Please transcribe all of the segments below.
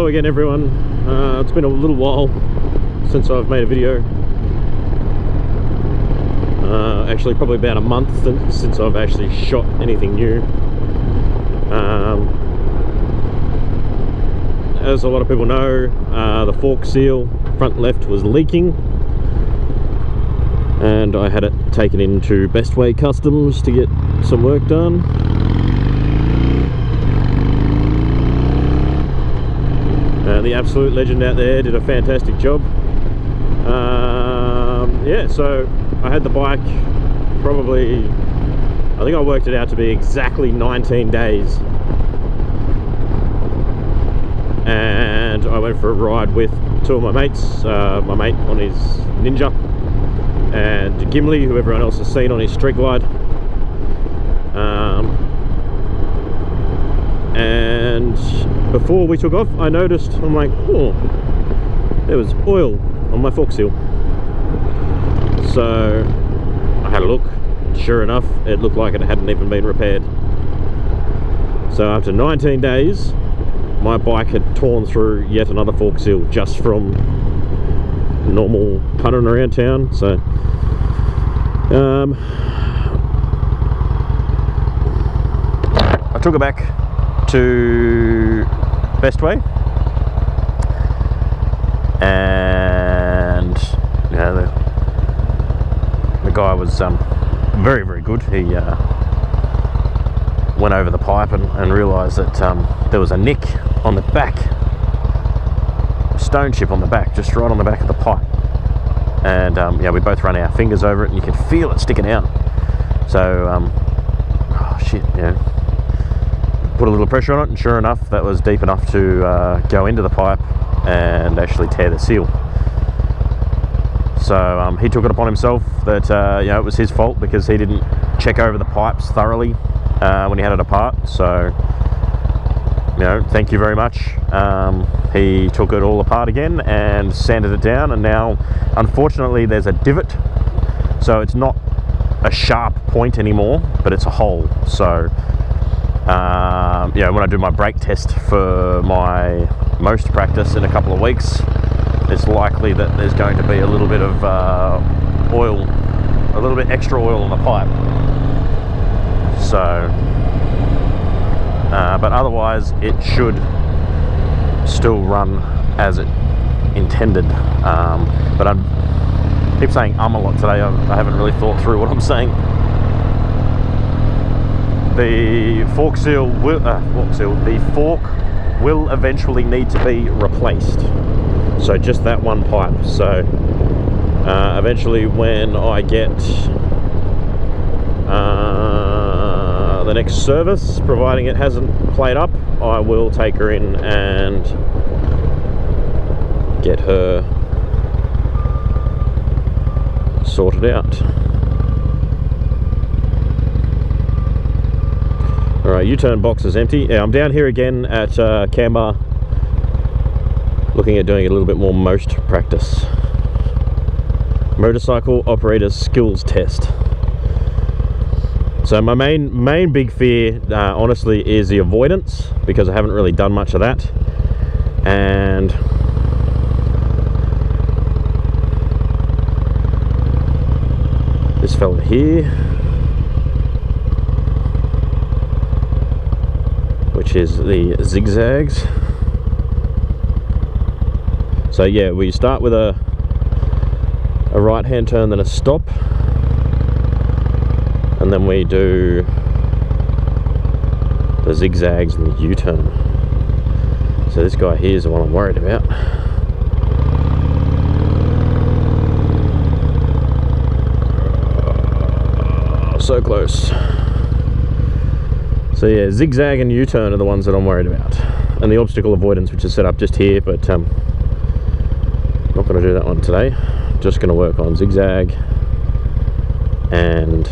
Hello again everyone. It's been a little while since I've made a video. Actually probably about a month since I've actually shot anything new. As a lot of people know, the fork seal front left was leaking and I had it taken into Best Way Customs to get some work done. The absolute legend out there did a fantastic job. Yeah, so I had the bike probably, I think I worked it out to be exactly 19 days. And I went for a ride with two of my mates, my mate on his Ninja and Gimli, who everyone else has seen on his Street Glide. And before we took off, I noticed, I'm like, oh, there was oil on my fork seal. So I had a look. Sure enough, it looked like it hadn't even been repaired. So after 19 days, my bike had torn through yet another fork seal just from normal punting around town. So I took it back to Best Way, and you know, the guy was very, very good. He went over the pipe and realised that there was a nick on the back, a stone chip on the back, just right on the back of the pipe. And yeah, we both ran our fingers over it and you could feel it sticking out. So oh shit, yeah, put a little pressure on it, and sure enough that was deep enough to go into the pipe and actually tear the seal. So he took it upon himself that you know, it was his fault because he didn't check over the pipes thoroughly when he had it apart. So you know, thank you very much. He took it all apart again and sanded it down, and now unfortunately there's a divot, so it's not a sharp point anymore, but it's a hole. So yeah, when I do my brake test for my M.O.S.T practice in a couple of weeks, it's likely that there's going to be a little bit of oil, a little bit extra oil on the pipe. So but otherwise it should still run as it intended. But I keep saying a lot today. I haven't really thought through what I'm saying. The fork seal will, the fork will eventually need to be replaced. So just that one pipe. So eventually when I get the next service, providing it hasn't played up, I will take her in and get her sorted out. Alright, U-turn box is empty. Yeah, I'm down here again at Canberra, looking at doing a little bit more M.O.S.T practice. Motorcycle operator's skills test. So my main big fear, honestly, is the avoidance, because I haven't really done much of that. And this fella here, which is the zigzags. So yeah, we start with a right hand turn, then a stop, and then we do the zigzags and the U-turn. So this guy here is the one I'm worried about. So close. So yeah, zigzag and U-turn are the ones that I'm worried about, and the obstacle avoidance, which is set up just here, but not going to do that one today. Just going to work on zigzag, and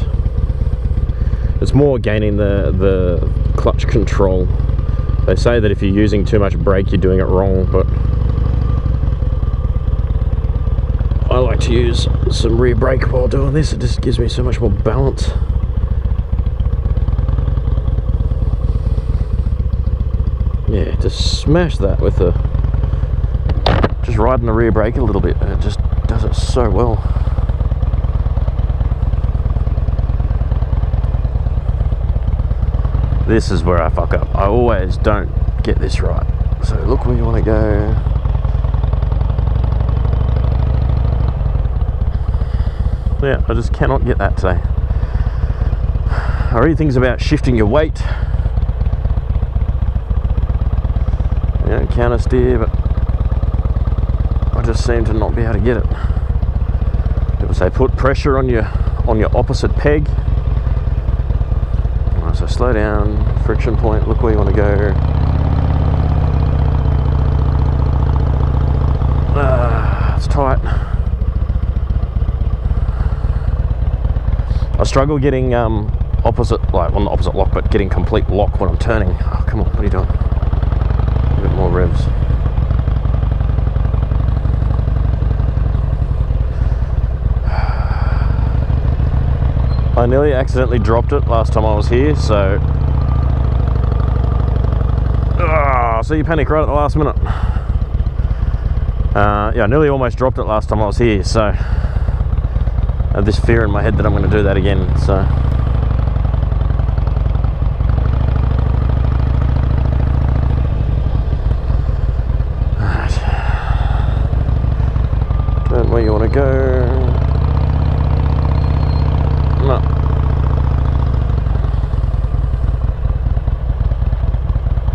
it's more gaining the clutch control. They say that if you're using too much brake, you're doing it wrong, but I like to use some rear brake while doing this. It just gives me so much more balance. Yeah, just smash that with the just riding the rear brake a little bit, and it just does it so well. This is where I fuck up. I always don't get this right. So look where you want to go. Yeah, I just cannot get that today. I read things about shifting your weight. Yeah, counter steer, but I just seem to not be able to get it. People say put pressure on your opposite peg. Right, so slow down, friction point, look where you want to go. It's tight. I struggle getting opposite, like on the opposite lock, but getting complete lock when I'm turning. Oh, come on, what are you doing? A bit more revs. I nearly accidentally dropped it last time I was here, so... so you panic right at the last minute. Yeah, I nearly almost dropped it last time I was here, so... I have this fear in my head that I'm going to do that again, so... Alright. Turn where you want to go. No.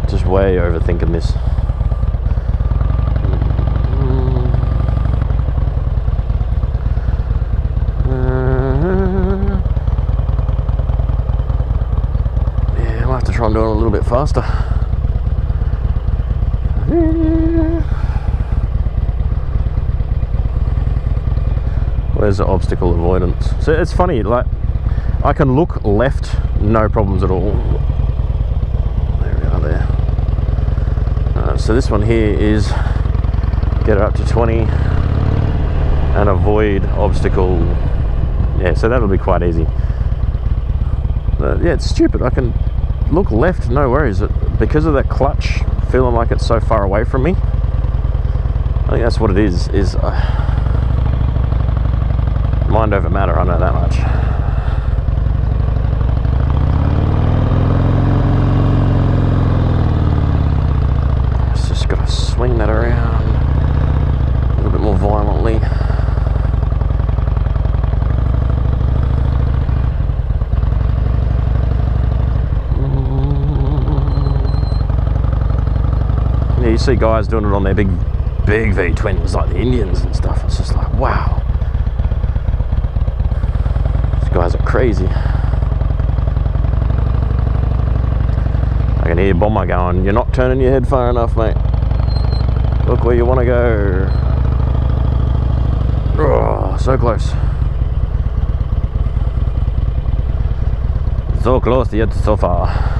Just way overthinking this. Yeah, I'll have to try and do it a little bit faster. Where's the obstacle avoidance? So it's funny, like I can look left, no problems at all. There we are there. So this one here is get it up to 20 and avoid obstacle. Yeah, so that'll be quite easy. Yeah, it's stupid. I can look left, no worries. Because of that clutch feeling like it's so far away from me, I think that's what it is mind over matter, I know that much. It's just got to swing that around a little bit more violently. Yeah, you see guys doing it on their big V-twins like the Indians and stuff. It's just like, wow. Guys are crazy. I can hear Bomber going, you're not turning your head far enough, mate. Look where you want to go. Oh, so close. So close, yet so far.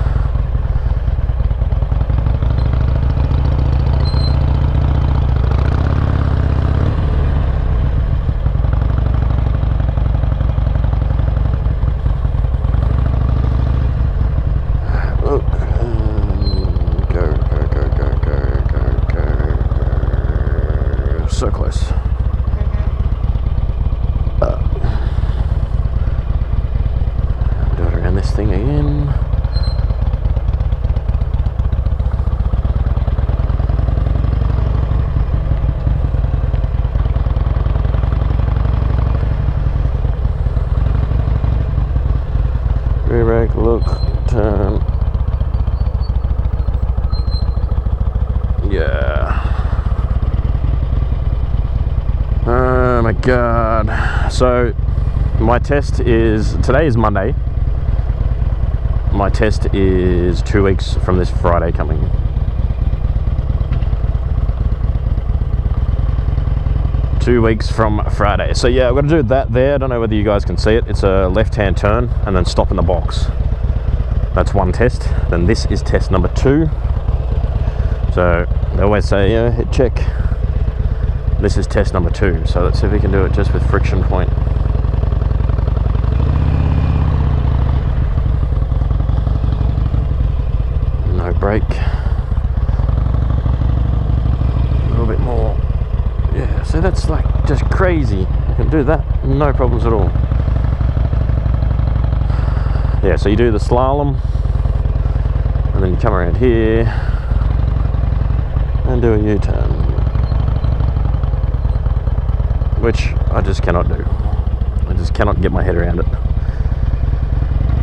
So close. Do it around this thing again. Rear brake, look, turn. Yeah. Oh my god. So my test is, today is Monday. My test is 2 weeks from this Friday coming. Two weeks from Friday. So yeah, I've got to do that there. I don't know whether you guys can see it. It's a left-hand turn and then stop in the box. That's one test. Then this is test number 2. So they always say, yeah, hit check. This is test number 2, so let's see if we can do it just with friction point. No brake. A little bit more do that, no problems at all. Yeah, so you do the slalom, and then you come around here and do a U-turn, which I just cannot do. I just cannot get my head around it.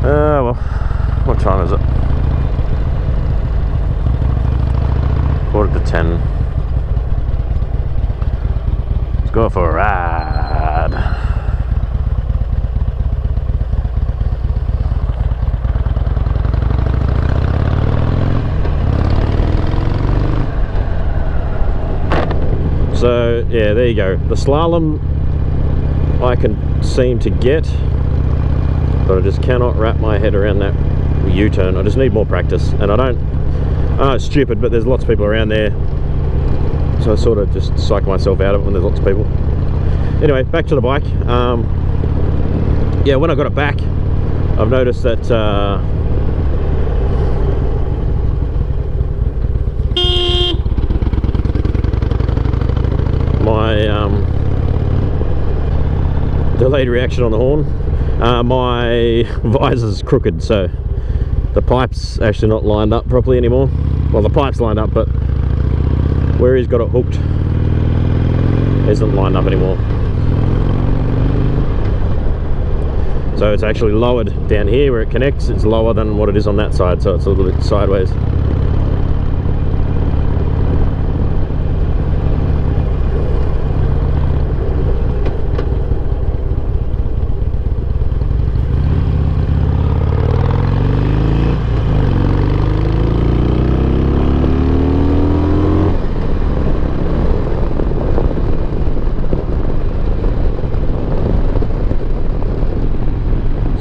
Well, what time is it? 9:45. Let's go for a ride. So yeah, there you go. The slalom I can seem to get, but I just cannot wrap my head around that U-turn. I just need more practice, and I don't. It's stupid, but there's lots of people around there, so I sort of just psych myself out of it when there's lots of people. Anyway, back to the bike. Yeah, when I got it back, I've noticed that my delayed reaction on the horn, my visor's crooked, so the pipe's actually not lined up properly anymore. Well, the pipe's lined up, but where he's got it hooked isn't lined up anymore. So it's actually lowered down here where it connects. It's lower than what it is on that side, so it's a little bit sideways.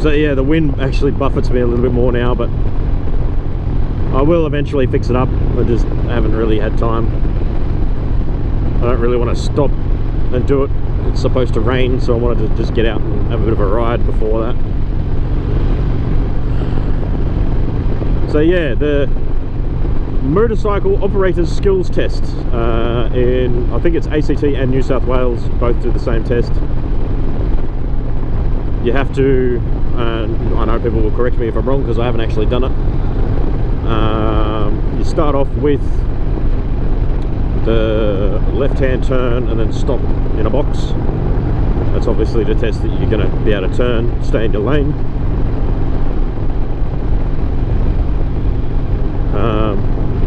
So yeah, the wind actually buffets me a little bit more now, but I will eventually fix it up. I just haven't really had time. I don't really want to stop and do it. It's supposed to rain, so I wanted to just get out and have a bit of a ride before that. So yeah, the motorcycle operators skills test in, I think it's ACT and New South Wales, both do the same test. You have to, I know people will correct me if I'm wrong because I haven't actually done it. You start off with the left-hand turn and then stop in a box. That's obviously to test that you're going to be able to turn, stay in your lane.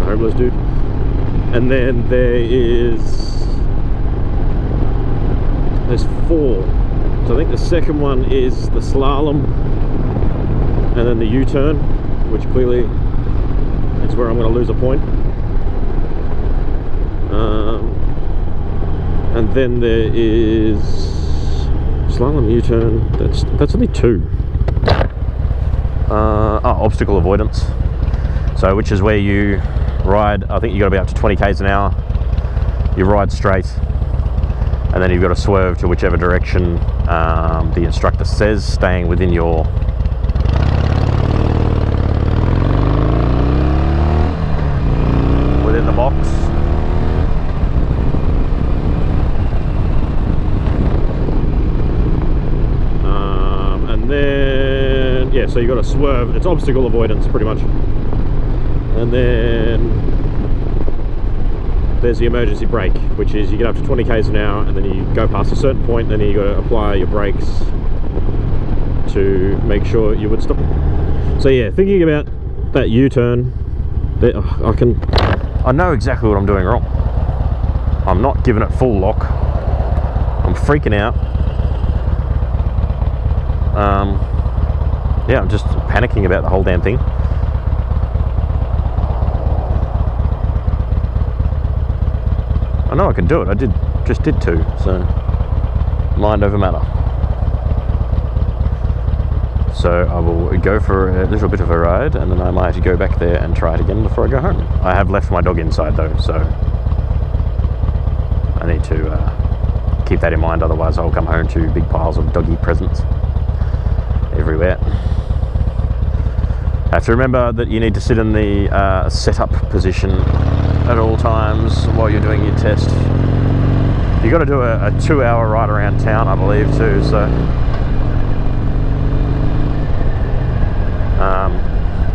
Homeless dude. And then there's 4. So I think the second one is the slalom, and then the U-turn, which clearly is where I'm going to lose a point. And then there is slalom, U-turn. That's only 2. Obstacle avoidance. So which is where you ride. I think you got to be up to 20 k's an hour. You ride straight, and then you've got to swerve to whichever direction the instructor says, staying within your the box. And then yeah, so you got to swerve. It's obstacle avoidance pretty much. And then there's the emergency brake, which is you get up to 20 k's an hour, and then you go past a certain point, and then you got to apply your brakes to make sure you would stop. So yeah, thinking about that U-turn, I know exactly what I'm doing wrong. I'm not giving it full lock. I'm freaking out. Yeah, I'm just panicking about the whole damn thing. I know I can do it. I just did 2, so mind over matter. So I will go for a little bit of a ride, and then I might go back there and try it again before I go home. I have left my dog inside though, so I need to keep that in mind, otherwise I'll come home to big piles of doggy presents everywhere. Have to remember that you need to sit in the setup position at all times while you're doing your test. You got to do a 2-hour ride around town, I believe, too. So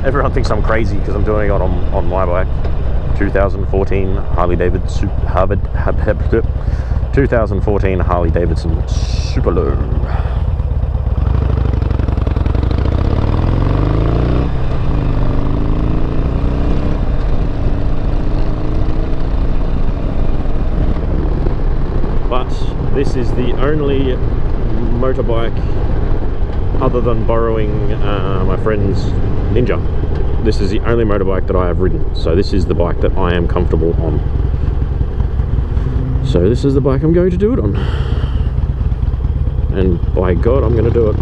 everyone thinks I'm crazy because I'm doing it on my bike. 2014 Harley Davidson 2014 Harley Davidson Superlow. But this is the only motorbike, other than borrowing my friend's Ninja, this is the only motorbike that I have ridden. So this is the bike that I am comfortable on. So this is the bike I'm going to do it on. And by God, I'm going to do it.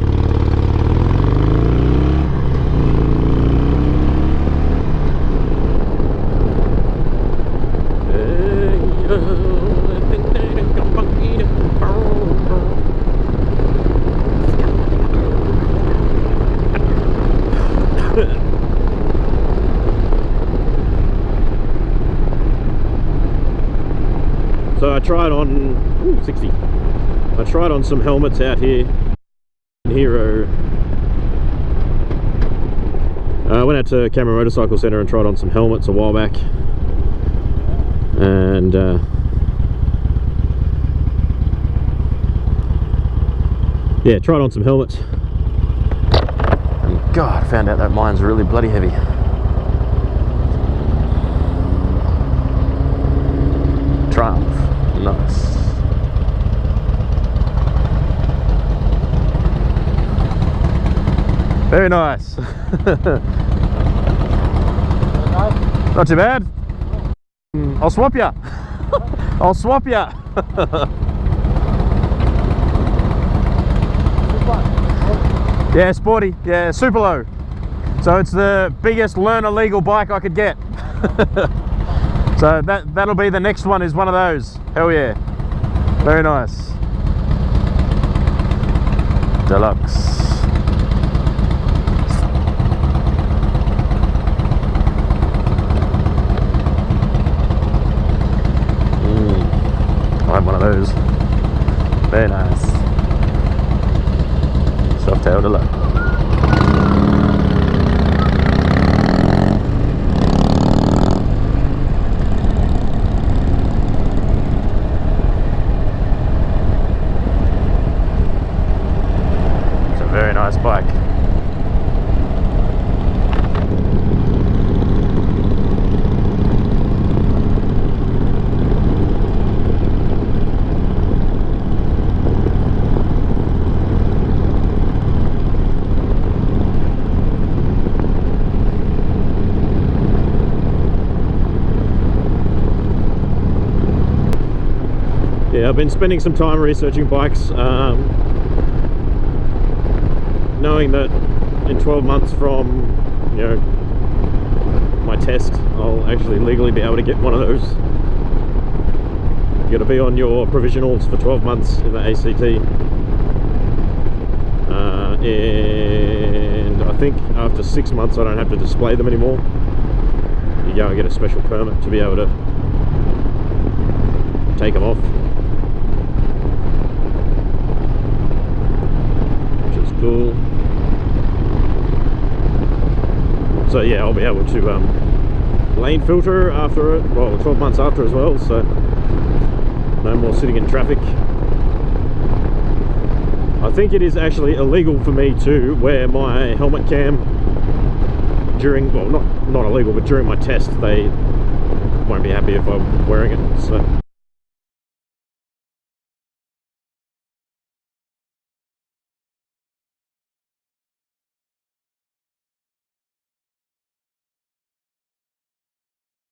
So I tried on 60. I tried on some helmets out here in Hero. I went out to Camera Motorcycle Centre and tried on some helmets a while back, and yeah, tried on some helmets, and God, I found out that mine's really bloody heavy. Triumph. Nice. Very nice. Not too bad. I'll swap ya. I'll swap ya. Yeah, sporty. Yeah, Superlow. So it's the biggest learner legal bike I could get. So that'll be the next one, is one of those. Hell yeah. Very nice. Deluxe. I have one of those. Very nice. Soft-tail Deluxe. Very nice bike. Yeah, I've been spending some time researching bikes. Knowing that in 12 months from, you know, my test, I'll actually legally be able to get one of those. You got to be on your provisionals for 12 months in the ACT, and I think after 6 months I don't have to display them anymore. You go and get a special permit to be able to take them off, which is cool. So yeah, I'll be able to lane filter after it, well, 12 months after as well, so no more sitting in traffic. I think it is actually illegal for me to wear my helmet cam during, well, not illegal, but during my test they won't be happy if I'm wearing it, so